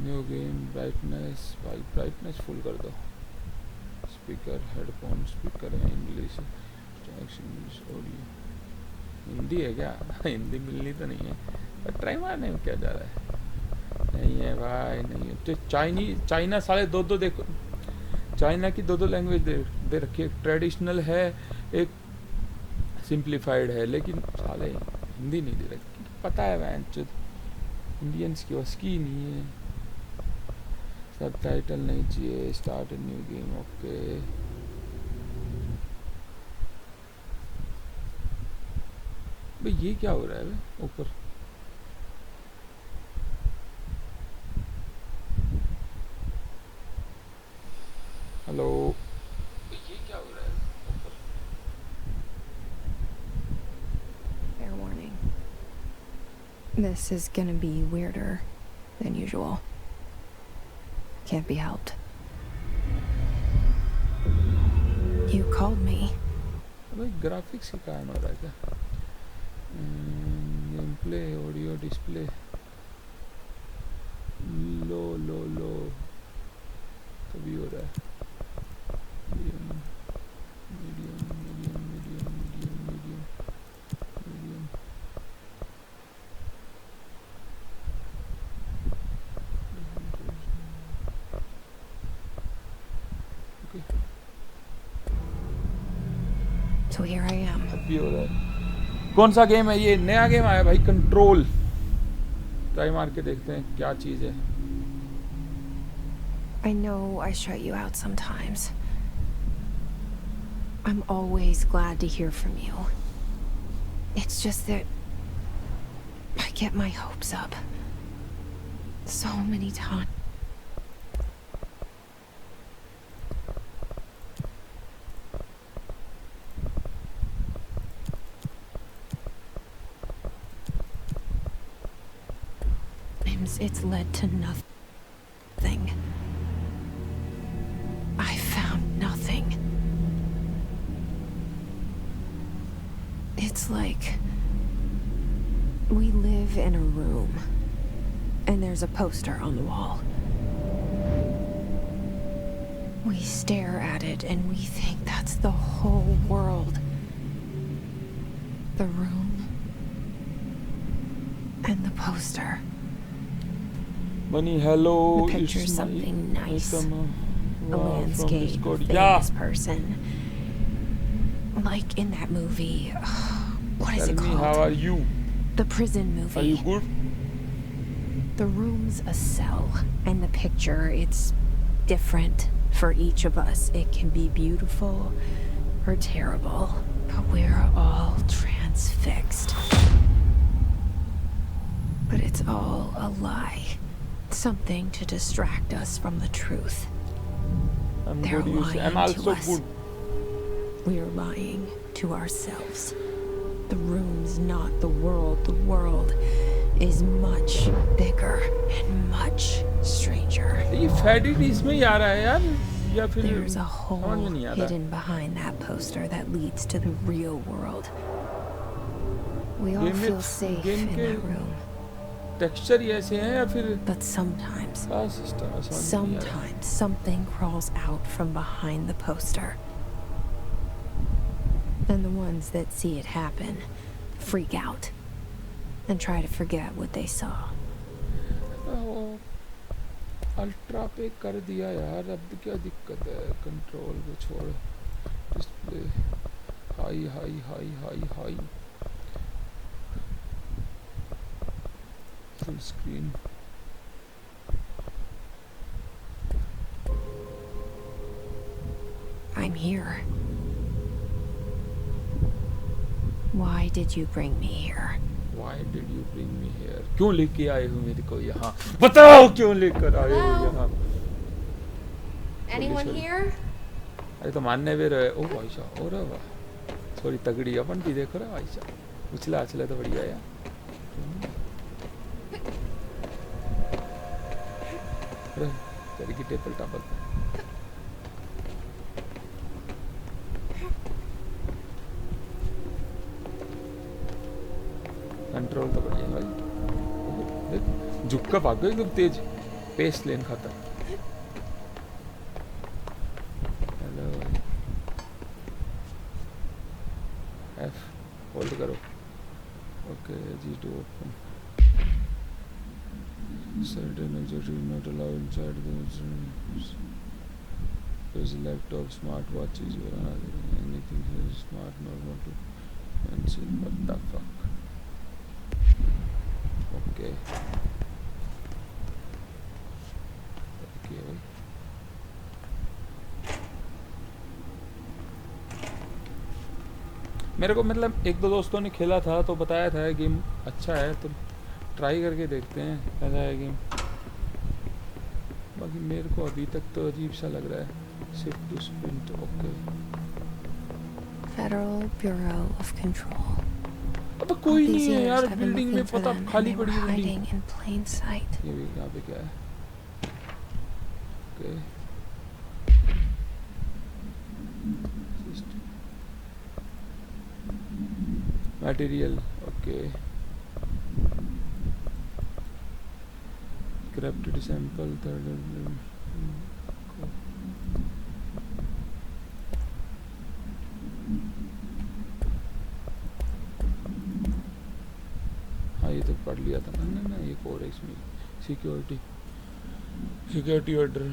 New game brightness भाई brightness full कर दो स्पीकर हेडफोन स्पीकर है इंग्लिश इंग्लिश ऑडियो हिंदी है क्या हिंदी मिलनी तो नहीं है पर ट्राई मारने में क्या जा रहा है नहीं है भाई नहीं है तो चाइना साले दो देखो चाइना की दो लैंग्वेज दे रखी है ट्रेडिशनल है एक सिंप्लीफाइड है लेकिन साले हिंदी नहीं दे रखी पता है वैन इंडियंस की उसकी नहीं है सबटाइटल नहीं चाहिए start a new game okay भाई ये क्या हो रहा है ऊपर हेलो ये क्या हो रहा है ऊपर Fair warning. This is gonna be weirder than usual. Can't be helped. You called me. भाई ग्राफिक्स का काम हो रहा है क्या गेम प्ले ऑडियो डिस्प्ले लो कभी हो रहा है medium So here I am. अभी हो रहा है कौन सा गेम है ये नया गेम आया भाई कंट्रोल ट्राई मार के देखते हैं क्या चीज है I know I shut you out sometimes. I'm always glad to hear from you. It's just that I get my hopes up so many times. It's led to nothing. I found nothing. It's like we live in a room and there's a poster on the wall. We stare at it and we think that's the whole world. The room and the poster. Bunny, hello. The picture's something nice. A landscape, a famous person. Like in that movie. What is it called? How are you? The prison movie. Are you good? The room's a cell, and the picture, it's different for each of us. It can be beautiful or terrible, but we're all transfixed. But it's all a lie. Something to distract us from the truth. They're lying to us. We're lying to ourselves. The room's not the world. The world is much bigger and much stranger. ये फैडिट इसमें ही आ रहा है यार या फिर There's a hole hidden behind that poster that leads to the real world. We all feel safe in that room. Texture ही ऐसे हैं या फिर But sometimes system something crawls out from behind the poster. And the ones that see it happen freak out and try to forget what they saw. Ultra पे कर दिया यार अब क्या दिक्कत है कंट्रोल को छोड़ display high full screen I'm here. Why did you bring me here? Why did you bring me here? क्यों लेके आए हो मेरे को यहाँ बताओ क्यों लेकर आए हो यहाँ Anyone here? अरे तो मानने भी रहे ओ भाई साहब ओ रहा थोड़ी तगड़ी अपन भी देखो रहा भाई साहब उछला तो बढ़िया यार तेरी की टेबल टापल कंट्रोल तो बढ़िया भाई देख झुक का भाग गए एकदम तेज पेस्ट लेन खत्म. हेलो F होल्ड करो. Okay G to open. Certain executives not allowed inside the laptop, smartwatches, or anything smart normal to pencil. What the fuck? Okay. Okay. मेरे को मतलब एक दो दोस्तों ने खेला था तो बताया था गेम अच्छा है तो ट्राई करके देखते हैं कैसा है गेम. बाकी मेरे को अभी तक तो अजीब सा लग रहा है. Shift to sprint. Okay. Federal Bureau of Control. अब कोई नहीं है यार बिल्डिंग में. पता खाली पड़ी है बिल्डिंग. In plain sight. ये भी यहाँ पे क्या है. Okay. Material. Okay. Corrupted sample. हाँ ये तो पढ़ लिया था ना. एक और इसमें security order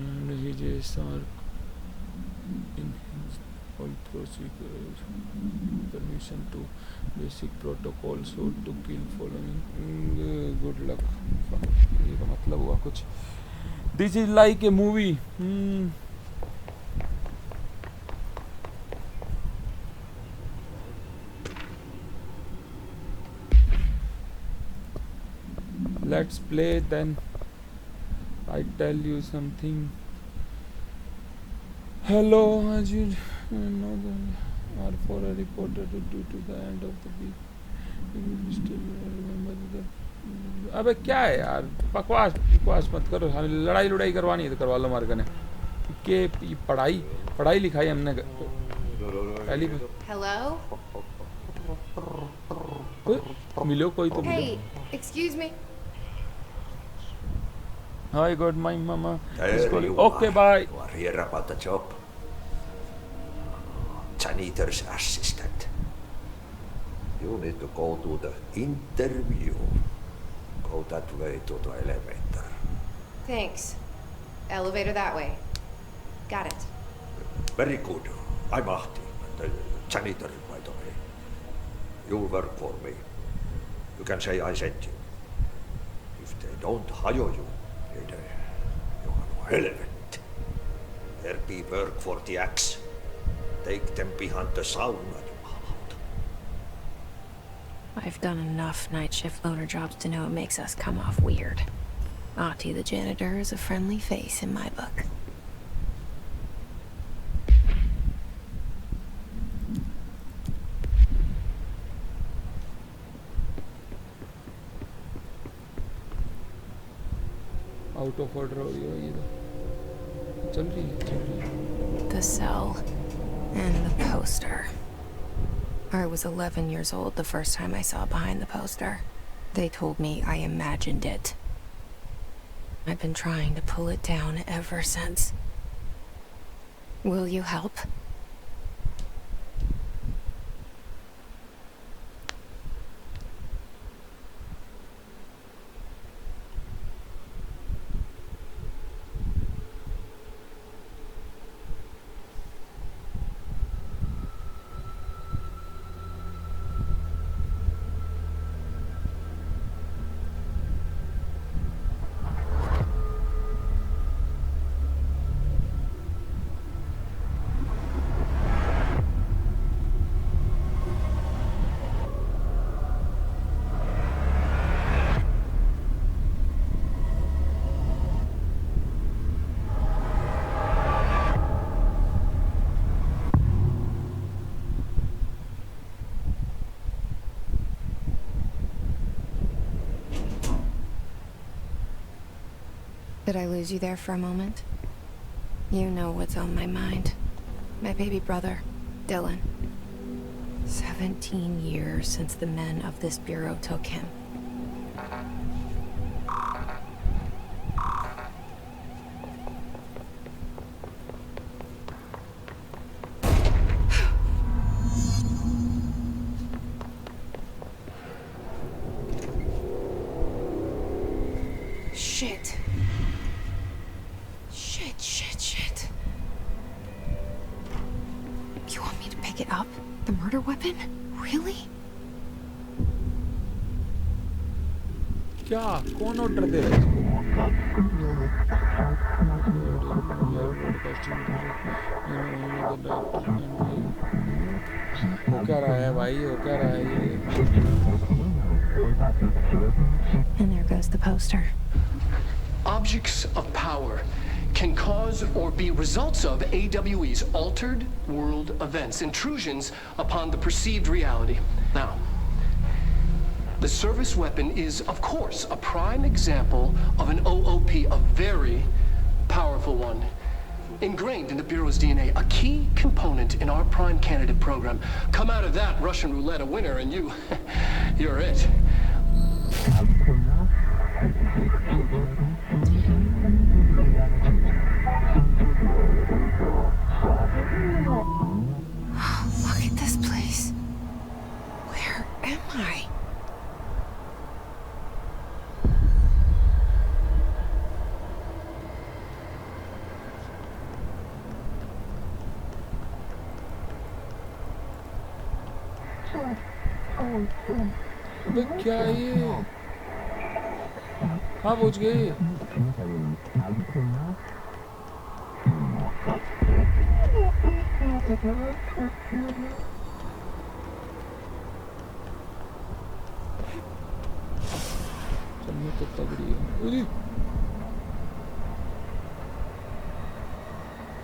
all procedures, permission to basic protocol, so to kill following. Good luck. ये का मतलब हुआ कुछ. This is like a movie. Let's play then. I tell you something. Hello, as you know, the R4 a reporter due to the end of the week. You still remember the. अबे क्या है यार. बकवास मत करो. हमें लड़ाई करवानी है तो करवा लो मार्कने के. पढ़ाई लिखाई हमने पहली. Hello? मिलो कोई तो मिलो. Hey, excuse me. I got my mama. There you Okay, are. bye. You are here about the job. Janitor's assistant. You need to go to the interview. Go that way to the elevator. Thanks. Elevator that way. Got it. Very good. I'm Ahti, the janitor, by the way. You work for me. You can say I sent you. If they don't hire you, you are relevant. There be work for the axe. Take them behind the sauna, you out. I've done enough night shift loader jobs to know it makes us come off weird. Ahti the janitor is a friendly face in my book. Out of order हो रही है ये तो. चल रही है. The cell and the poster. I was 11 years old the first time I saw behind the poster. They told me I imagined it. I've been trying to pull it down ever since. Will you help? Did I lose you there for a moment? You know what's on my mind. My baby brother, Dylan. 17 years since the men of this bureau took him. Shit. Shit. You want me to pick it up? The murder weapon? Really? क्या कौन order दे रहा है इसको? वो क्या रहा है भाई, वो क्या रहा है ये? And there goes the poster. Objects of power can cause or be results of AWE's altered world events, intrusions upon the perceived reality. Now, the service weapon is, of course, a prime example of an OOP, a very powerful one. Ingrained in the Bureau's DNA, a key component in our prime candidate program. Come out of that Russian roulette a winner and you're it. Look at this place. Where am I? अबे क्या ये? हाँ पहुँच गए। चलने तो तगड़ी है। उरी।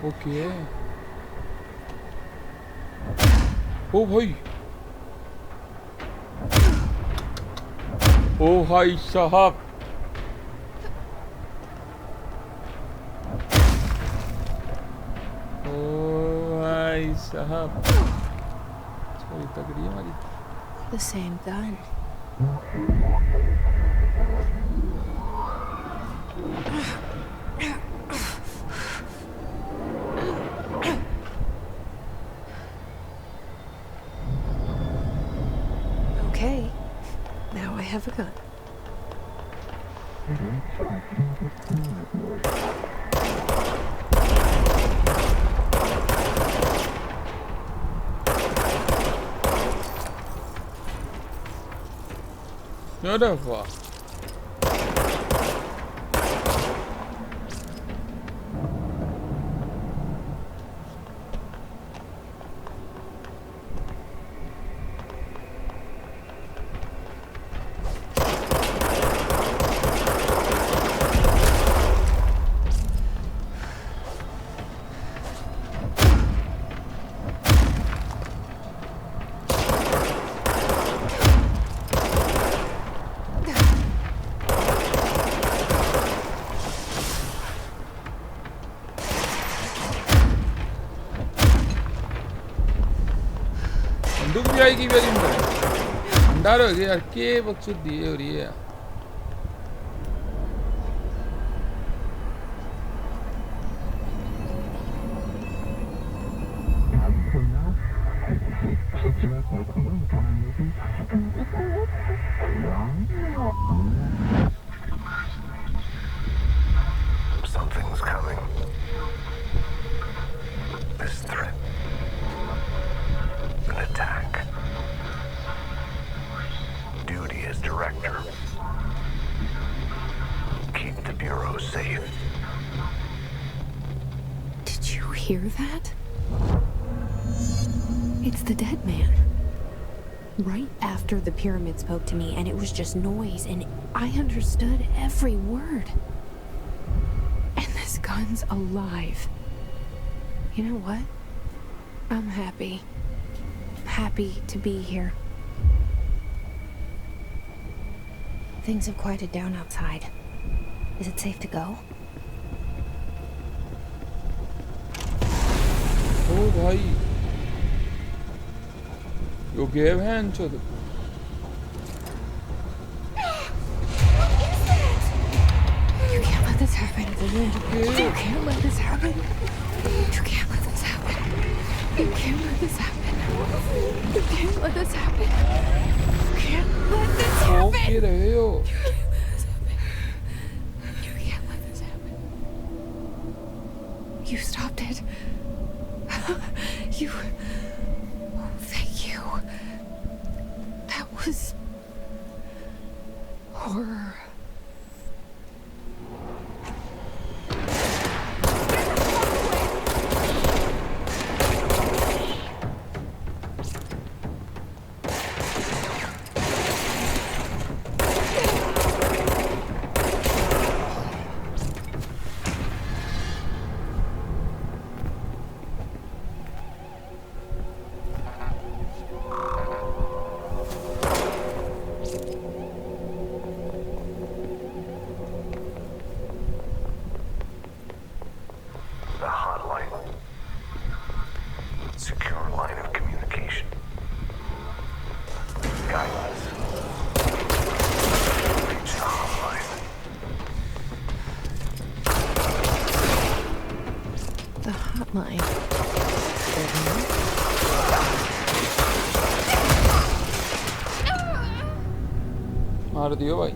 ओके। ओ भाई। ओ भाई साहब। ओ भाई साहब। थोड़ी तगड़ी है हमारी। The same gun. Okay, now I have a gun. Whatever. बंदूक भी आएगी मेरी में। अंडार हो गया यार, के बकचोद दिए हो रही है। Something's coming. This threat. An attack. Duty as director. Keep the Bureau safe. Did you hear that? It's the dead man. Right after the pyramid spoke to me, and it was just noise, and I understood every word. And this gun's alive. You know what? I'm happy. Happy to be here. Things have quieted down outside. Is it safe to go? ओ भाई, यो gave है अंचो तो। You can't let this happen. You can't let this happen. You can't let this happen. You can't let this happen. You can't let this happen. You can't let this O happen. के रहे हो? You was horror. The hotline. Secure line of communication. Guidance. Reach the hotline. The hotline. मार दियो भाई.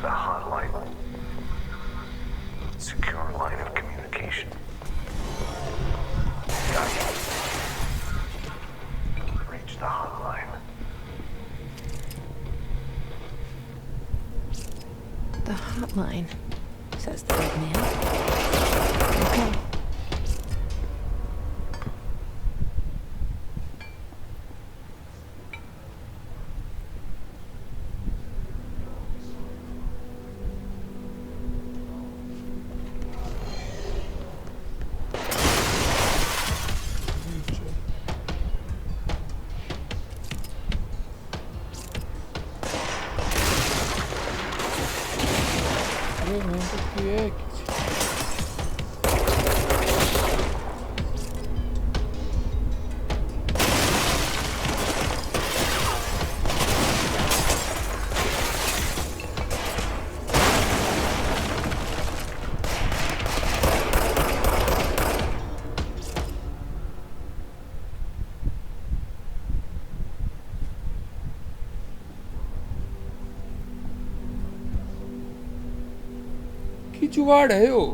The hotline. Secure line of communication. Guidance. Reach the hotline. The hotline, says the dead man. Okay. की जुगाड़ है वो.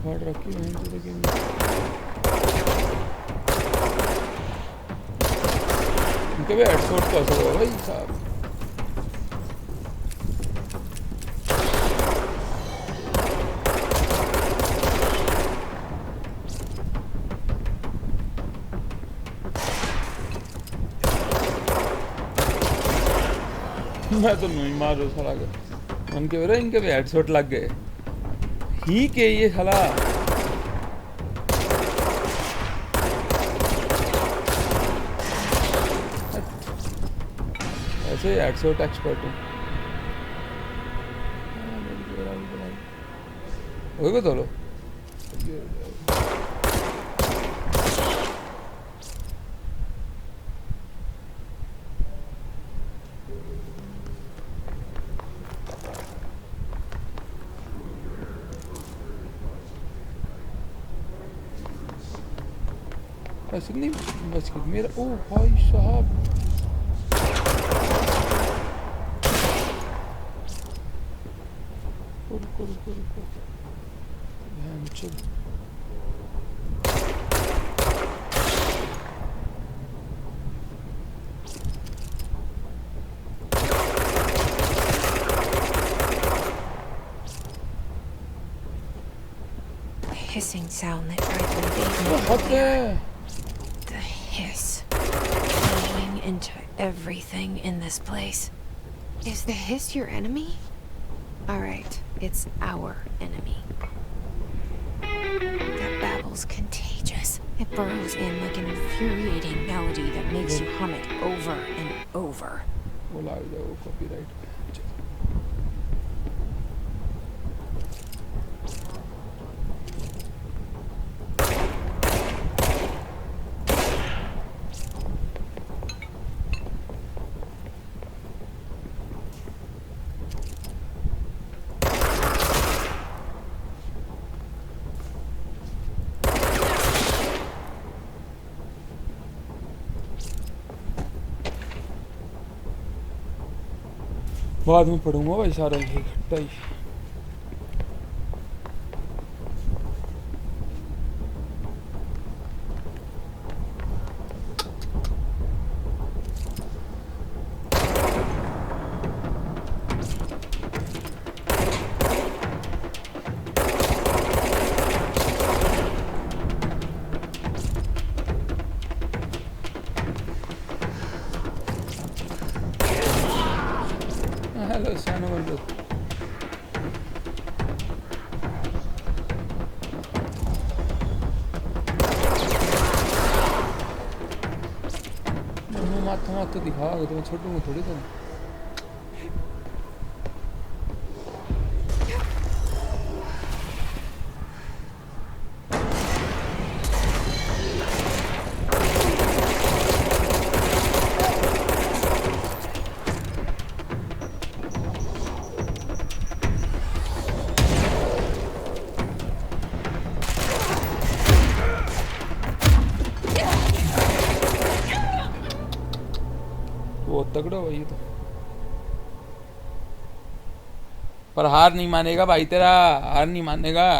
फाड़ रखी है लेकिन उनके भी हेडशॉट तो असर होगा भाई साहब। मैं तो नहीं मार रहा साला के उनके वजह इनके भी हेडशॉट लग गए ही के ये साला। ऐसे हेडशॉट एक्सपर्ट हूँ। होगा तो लो ऐसे नहीं बच गया मेरा। ओ भाई साहब रुको ध्यान चल। Hissing sound that tried to invade me. बहुत है The hiss flowing into everything in this place. Is the hiss your enemy? Alright, it's our enemy. That babble's contagious. It burrows in like an infuriating melody that makes you hum it over and over. वो लाग जाओ copyright. बाद में पढ़ूंगा भाई सारा इकट्ठा ही। Hello सानो बंदो माथा तो दिखा तो मैं छोटूंगा थोड़ी तो। बहुत तगड़ा भाई ये तो। पर हार नहीं मानेगा भाई तेरा, हार नहीं मानेगा।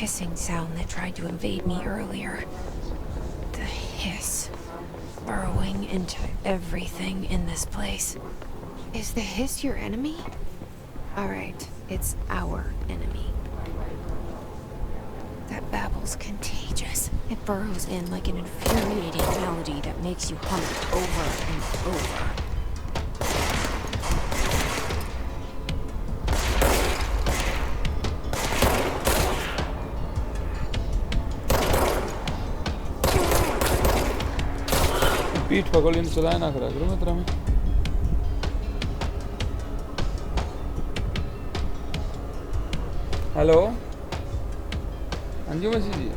Hissing sound that tried to invade me earlier. The hiss burrowing into everything in this place. Is the hiss your enemy? Alright, it's our enemy. That babble's contagious. It burrows in like an infuriating melody that makes you hum it over and over. पीठ पकड़ इन चलाया ना करा करो मैं तेरा में। Hello हाँ जी मसी जी।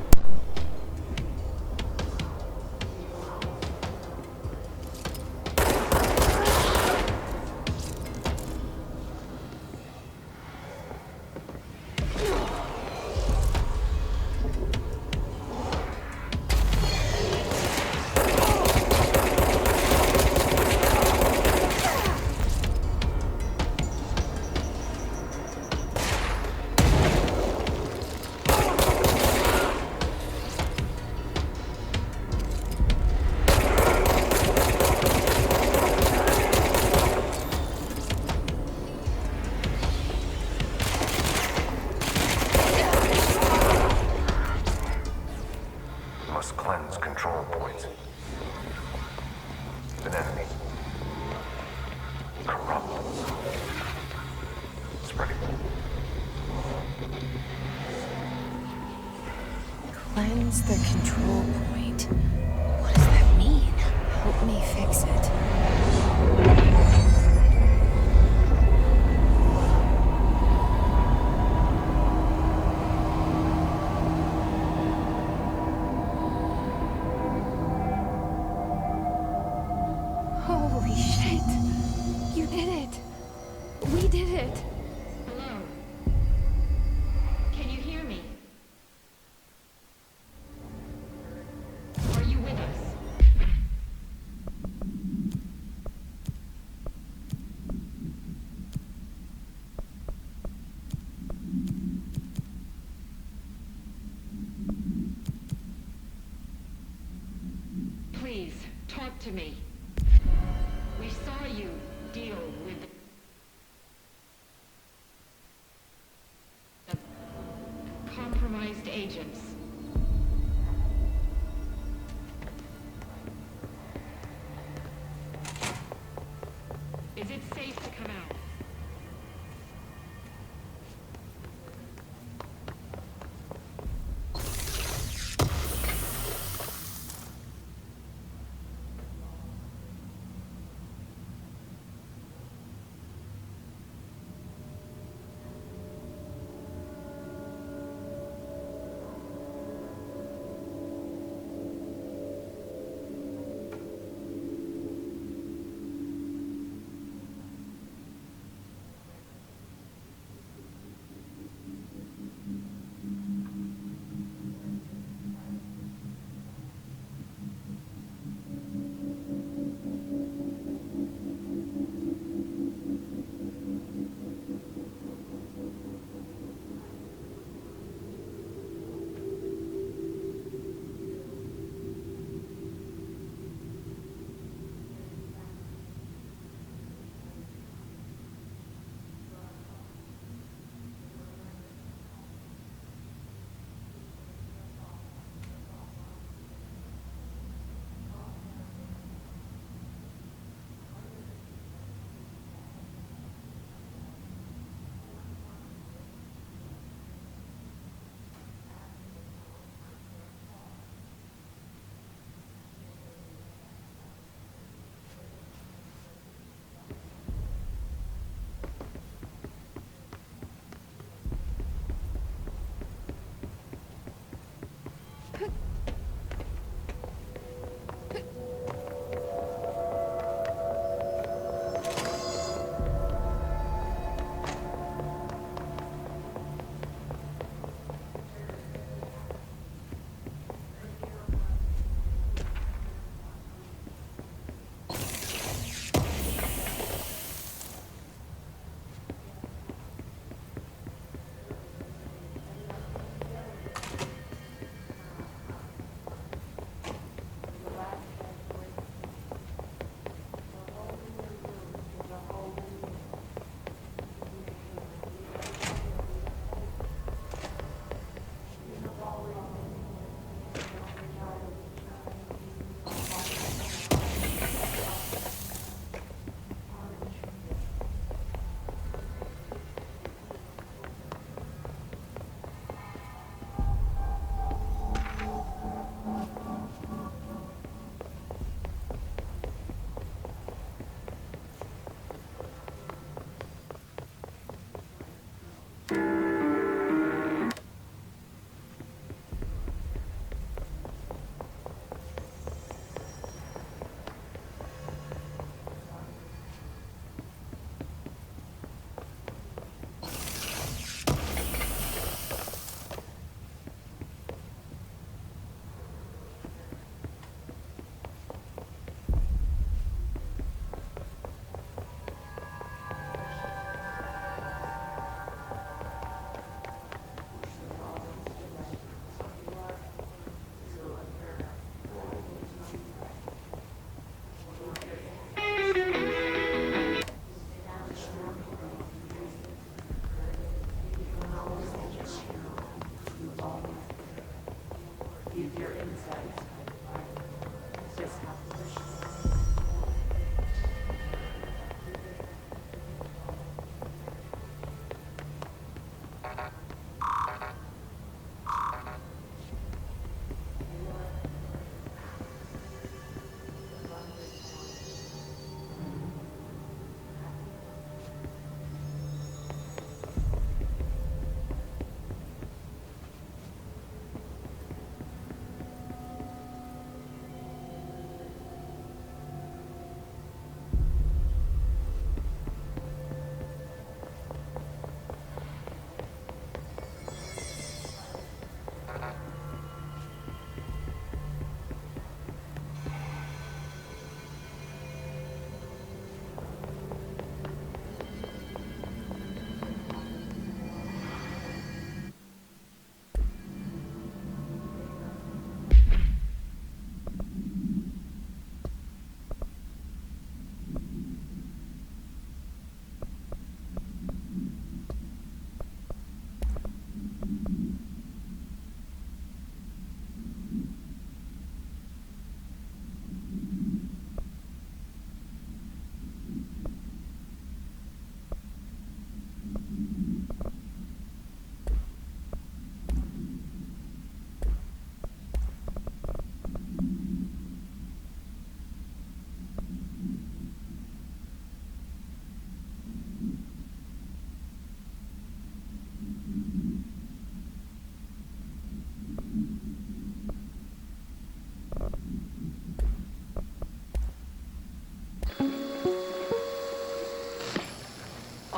an enemy. Corrupt. Spreading. Cleanse the control point. What does that mean? Help me fix it. Holy shit. You did it. We did it. Hello? Can you hear me? Are you with us? Please, talk to me. We saw you deal with the compromised agents. Is it safe to come out?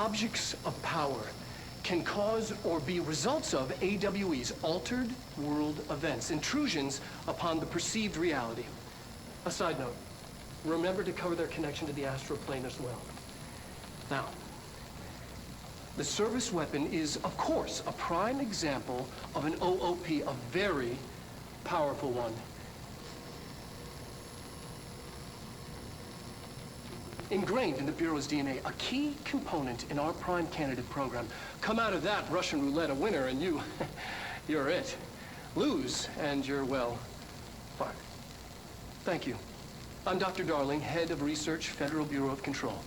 Objects of power can cause or be results of AWE's altered world events, intrusions upon the perceived reality. A side note, remember to cover their connection to the astral plane as well. Now, the service weapon is, of course, a prime example of an OOP, a very powerful one. Ingrained in the Bureau's DNA, a key component in our prime candidate program. Come out of that Russian roulette a winner and you're it. Lose and you're, well, fired. Thank you. I'm Dr. Darling, Head of Research, Federal Bureau of Control.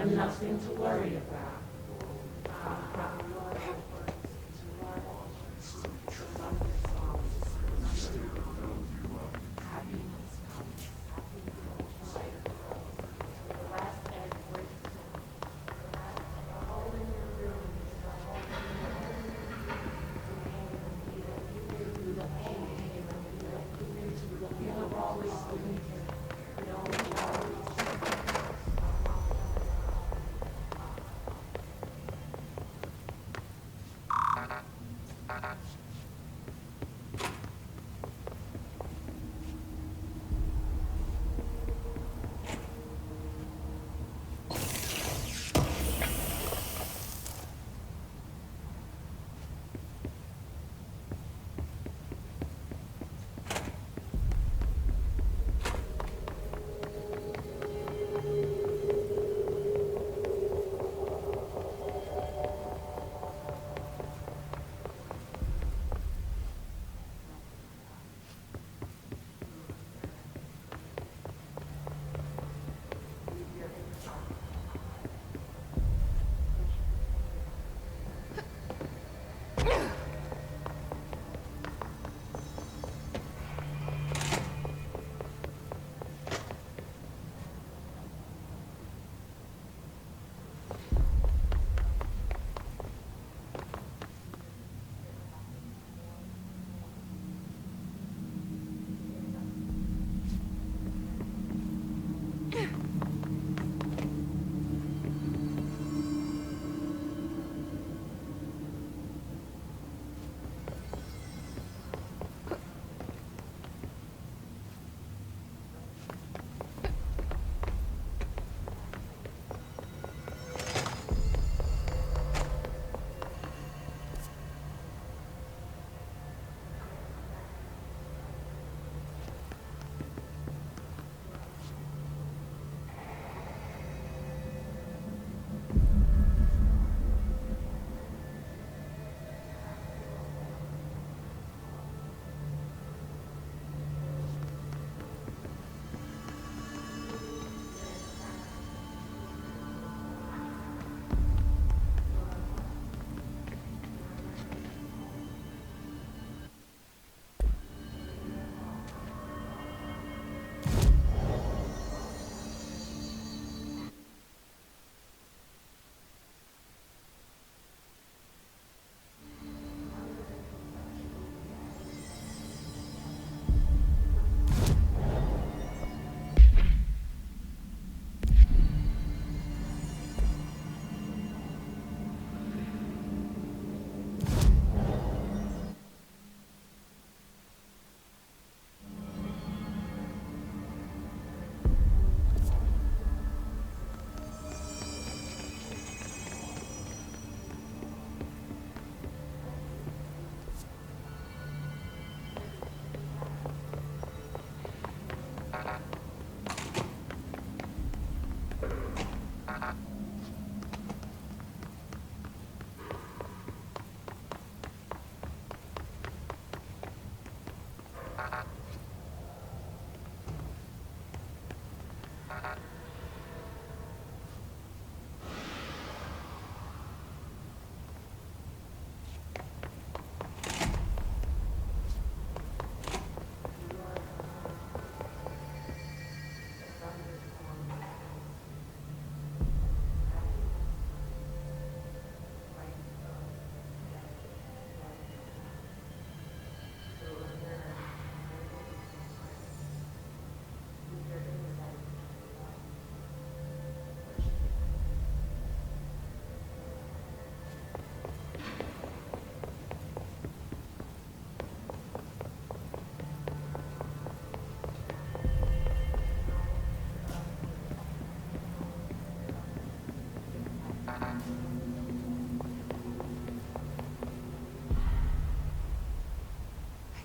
Nothing to worry about.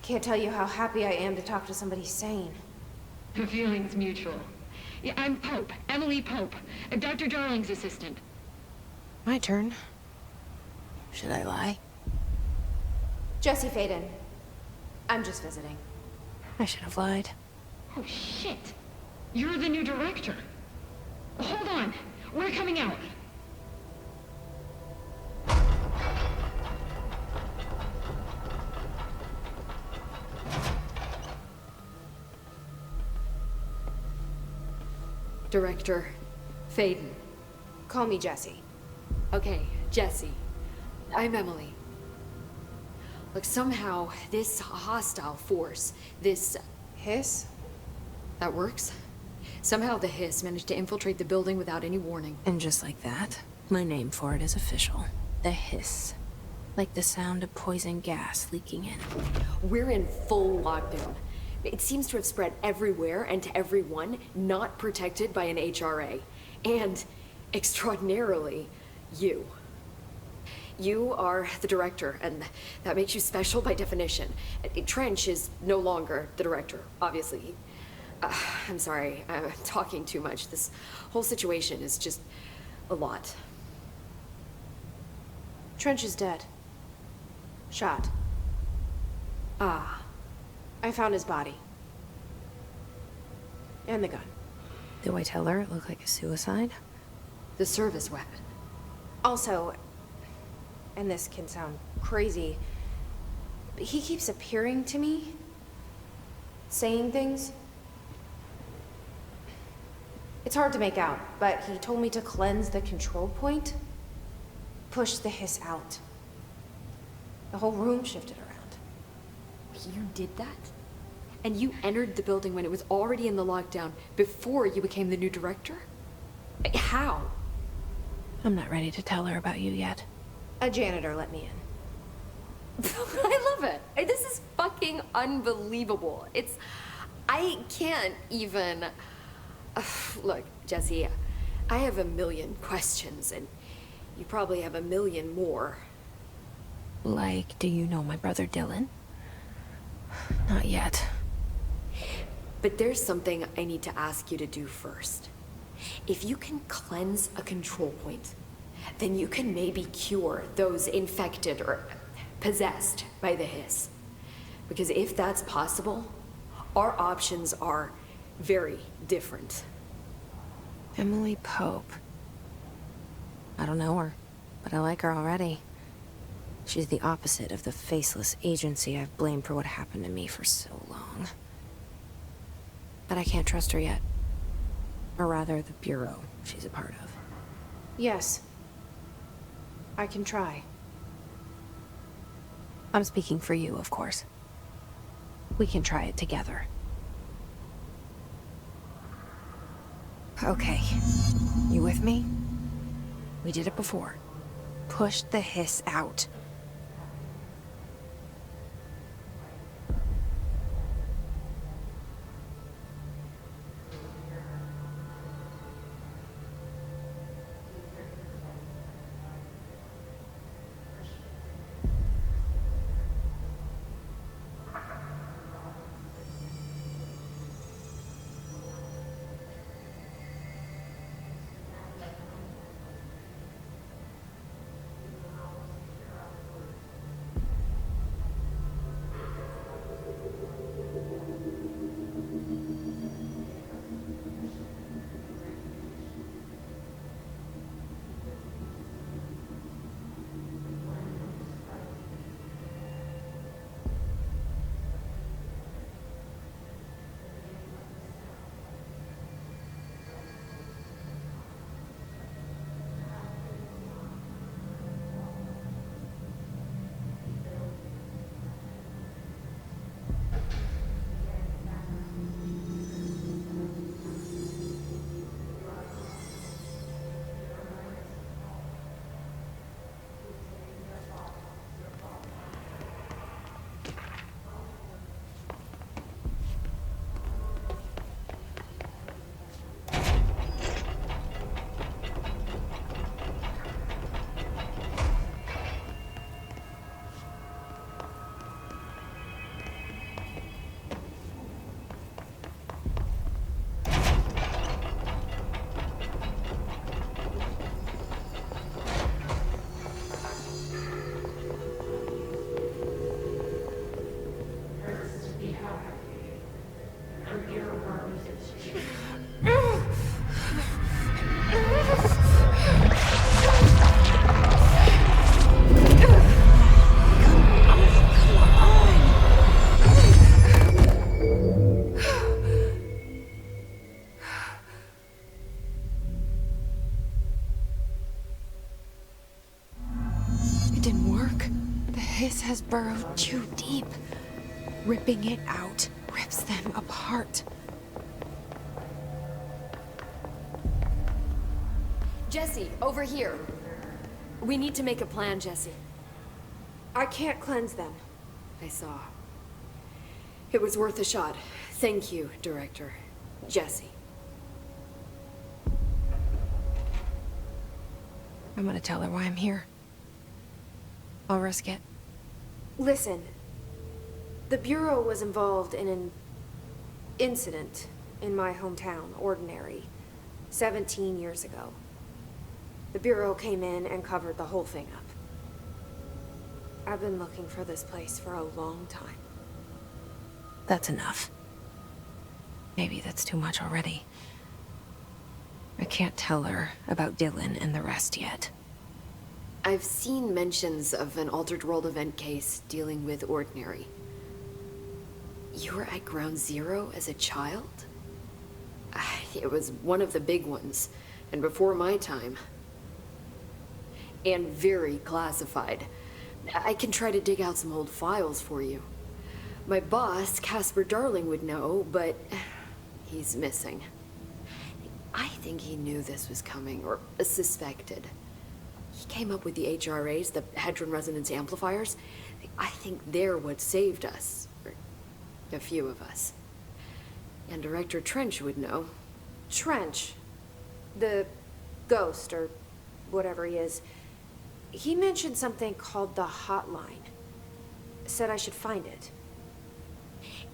Can't tell you how happy I am to talk to somebody sane. The feeling's mutual. Yeah, I'm Pope, Emily Pope, Dr. Darling's assistant. My turn. Should I lie? Jesse Faden. I'm just visiting. I should have lied. Oh, shit. You're the new director. Hold on. We're coming out. Director Faden. Call me Jesse. Okay, Jesse. I'm Emily. Look, somehow this hostile force, this Hiss? that works. Somehow the hiss managed to infiltrate the building without any warning. And just like that, my name for it is official. The hiss. Like the sound of poison gas leaking in. We're in full lockdown. It seems to have spread everywhere and to everyone not protected by an HRA. And, extraordinarily, you. You are the director, and that makes you special by definition. Trench is no longer the director, obviously. I'm sorry, I'm talking too much. This whole situation is just a lot. Trench is dead. Shot. Ah. I found his body. And the gun. Do I tell her it looked like a suicide? The service weapon. Also, and this can sound crazy, but he keeps appearing to me, saying things. It's hard to make out, but he told me to cleanse the control point, push the hiss out. The whole room shifted around. You did that? And you entered the building when it was already in the lockdown before you became the new director? How? I'm not ready to tell her about you yet. A janitor let me in. I love it. This is fucking unbelievable. I can't even... Look, Jesse, I have a million questions, and you probably have a million more. Like, do you know my brother Dylan? Not yet. But there's something I need to ask you to do first. If you can cleanse a control point, then you can maybe cure those infected or possessed by the hiss. Because if that's possible, our options are very different. Emily Pope. I don't know her, but I like her already. She's the opposite of the faceless agency I've blamed for what happened to me for so long. But I can't trust her yet. Or rather, the Bureau she's a part of. Yes. I can try. I'm speaking for you, of course. We can try it together. Okay. You with me? We did it before. Push the hiss out. work. The hiss has burrowed too deep. Ripping it out rips them apart. Jesse, over here. We need to make a plan, Jesse. I can't cleanse them. I saw. It was worth a shot. Thank you, Director. Jesse. I'm gonna tell her why I'm here. I'll risk it. Listen, the Bureau was involved in an incident in my hometown, Ordinary, 17 years ago. The Bureau came in and covered the whole thing up. I've been looking for this place for a long time. That's enough. Maybe that's too much already. I can't tell her about Dylan and the rest yet. I've seen mentions of an Altered World event case dealing with Ordinary. You were at Ground Zero as a child? It was one of the big ones, and before my time. And very classified. I can try to dig out some old files for you. My boss, Casper Darling, would know, but he's missing. I think he knew this was coming, or suspected. He came up with the HRAs, the Hadron Resonance Amplifiers. I think they're what saved us. Or a few of us. And Director Trench would know. Trench, the ghost, or whatever he is, he mentioned something called the Hotline. Said I should find it.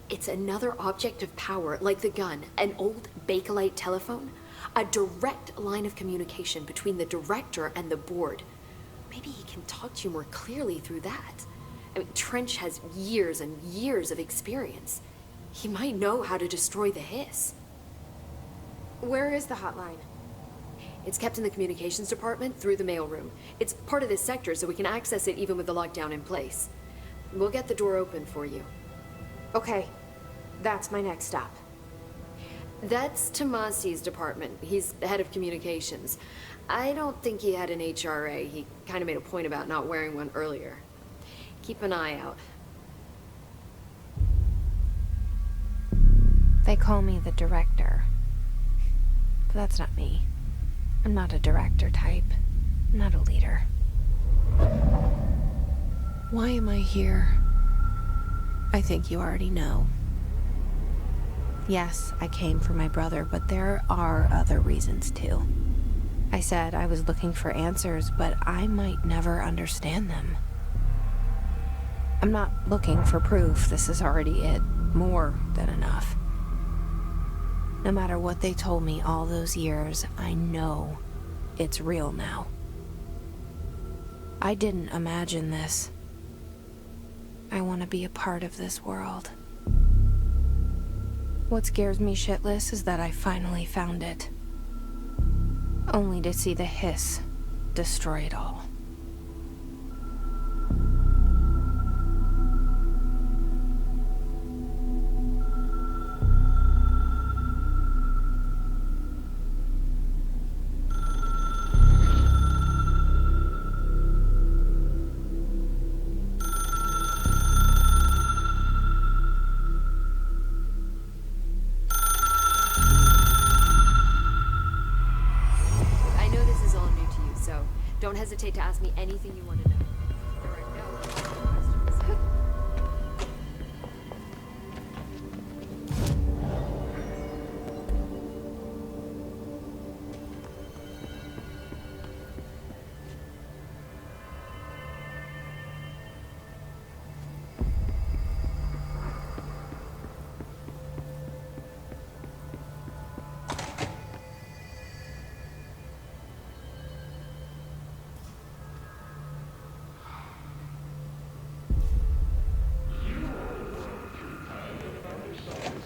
It's another object of power, like the gun, an old Bakelite telephone. A direct line of communication between the director and the board. Maybe he can talk to you more clearly through that. I mean, Trench has years and years of experience. He might know how to destroy the hiss. Where is the hotline? It's kept in the communications department through the mailroom. It's part of this sector, so we can access it even with the lockdown in place. We'll get the door open for you. Okay, that's my next stop. That's Tomasi's department. He's the head of communications. I don't think he had an HRA. He kind of made a point about not wearing one earlier. Keep an eye out. They call me the director. But that's not me. I'm not a director type. I'm not a leader. Why am I here? I think you already know. Yes, I came for my brother, but there are other reasons too. I said I was looking for answers, but I might never understand them. I'm not looking for proof. This is already it. More than enough. No matter what they told me all those years, I know it's real now. I didn't imagine this. I want to be a part of this world. What scares me shitless is that I finally found it. Only to see the hiss destroy it all. Don't hesitate to ask me anything you want to know.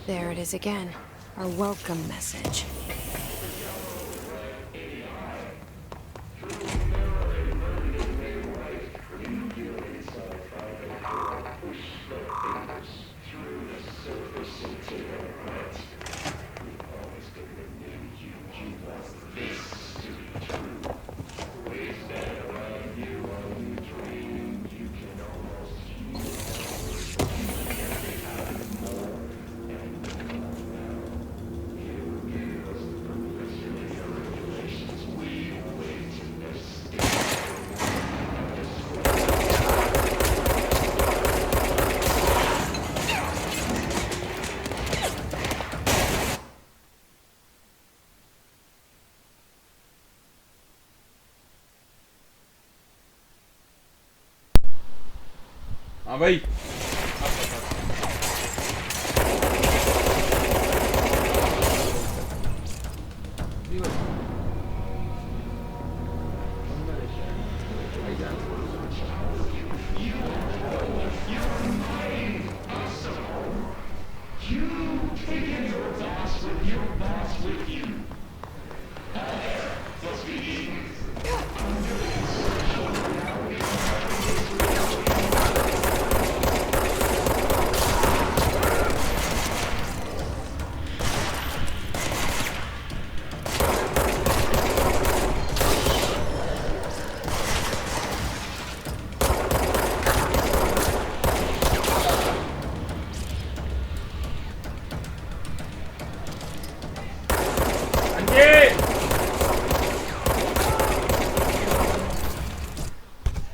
There it is again. Our welcome message. हाँ भाई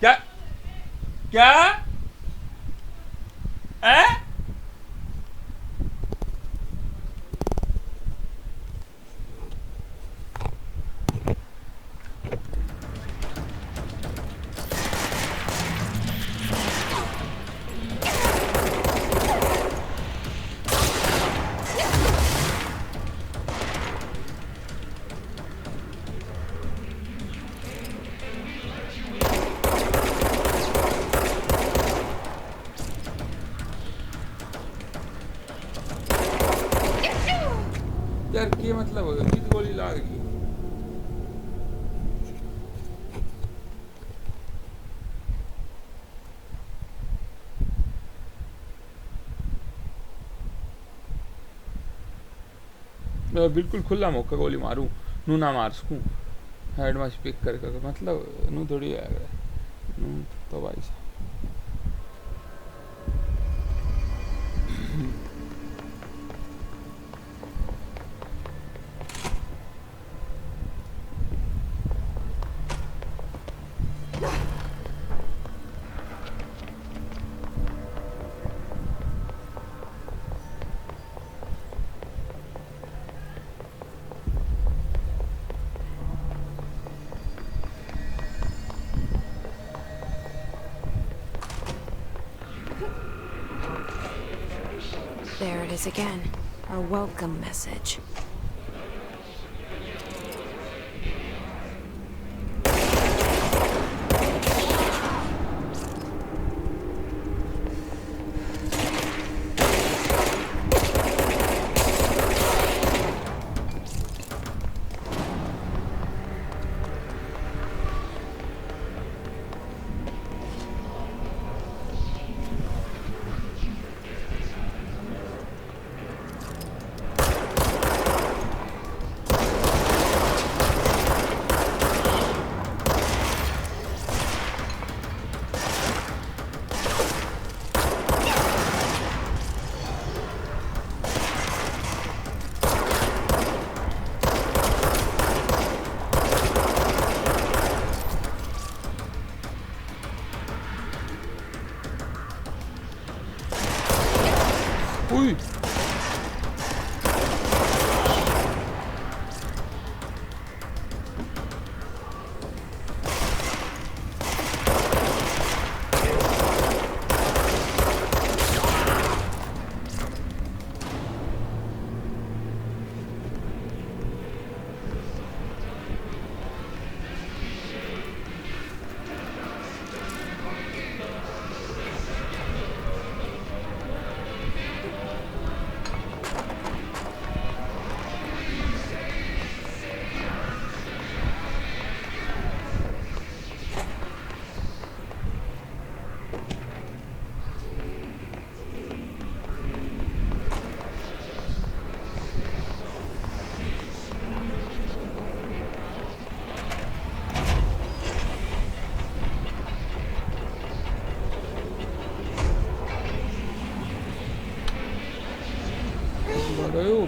क्या क्या यार ये मतलब कितनी गोली लागेगी मैं बिल्कुल खुला मौका गोली मारूं नू ना मार सकूं हेड में पिक करके मतलब नू थोड़ी है नू तो भाई साहब There it is again. Our welcome message. Ui!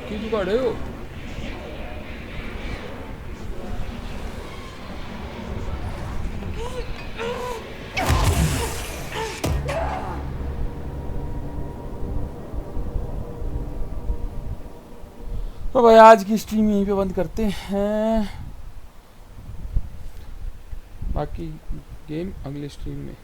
Que jugareu? तो भाई आज की स्ट्रीम यहीं पे बंद करते हैं, बाकी गेम अगले स्ट्रीम में।